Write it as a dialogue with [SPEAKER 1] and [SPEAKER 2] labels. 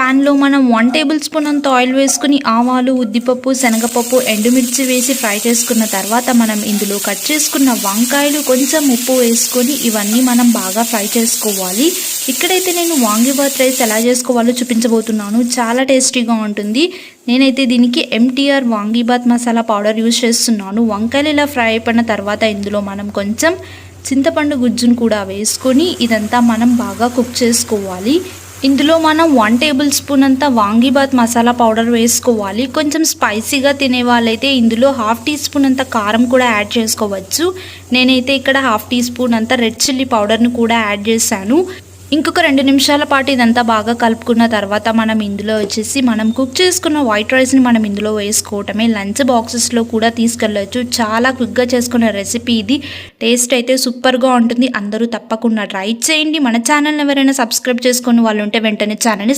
[SPEAKER 1] ప్యాన్లో మనం 1 table spoon అంత ఆయిల్ వేసుకుని ఆవాలు, ఉద్దిపప్పు, శనగపప్పు, ఎండుమిర్చి వేసి ఫ్రై చేసుకున్న తర్వాత మనం ఇందులో కట్ చేసుకున్న వంకాయలు, కొంచెం ఉప్పు వేసుకొని ఇవన్నీ మనం బాగా ఫ్రై చేసుకోవాలి. ఇక్కడైతే నేను వాంగీబాత్ రైస్ ఎలా చేసుకోవాలో చూపించబోతున్నాను. చాలా టేస్టీగా ఉంటుంది. నేనైతే దీనికి MTR vangibath masala powder use చేస్తున్నాను. వంకాయలు ఇలా ఫ్రై అయిపోయిన తర్వాత ఇందులో మనం కొంచెం చింతపండు గుజ్జును కూడా వేసుకొని ఇదంతా మనం బాగా కుక్ చేసుకోవాలి. ఇందులో మనం 1 టేబుల్ స్పూన్ అంతా వాంగీబాత్ మసాలా పౌడర్ వేసుకోవాలి. కొంచెం స్పైసీగా తినే వాళ్ళైతే ఇందులో 1/2 టీ స్పూన్ అంత కారం కూడా యాడ్ చేసుకోవచ్చు. నేనైతే ఇక్కడ 1/2 టీ స్పూన్ అంత రెడ్ చిల్లీ పౌడర్ను కూడా యాడ్ చేశాను. ఇంకొక 2 నిమిషాల పాటు ఇదంతా బాగా కలుపుకున్న తర్వాత మనం ఇందులో వచ్చేసి మనం కుక్ చేసుకున్న వైట్ రైస్ని మనం ఇందులో వేసుకోవటమే. లంచ్ బాక్సెస్లో కూడా తీసుకెళ్ళచ్చు. చాలా క్విక్గా చేసుకున్న రెసిపీ ఇది. టేస్ట్ అయితే సూపర్గా ఉంటుంది. అందరూ తప్పకుండా ట్రై చేయండి. మన ఛానల్ని ఎవరైనా సబ్స్క్రైబ్ చేసుకుని వాళ్ళు ఉంటే వెంటనే ఛానల్ని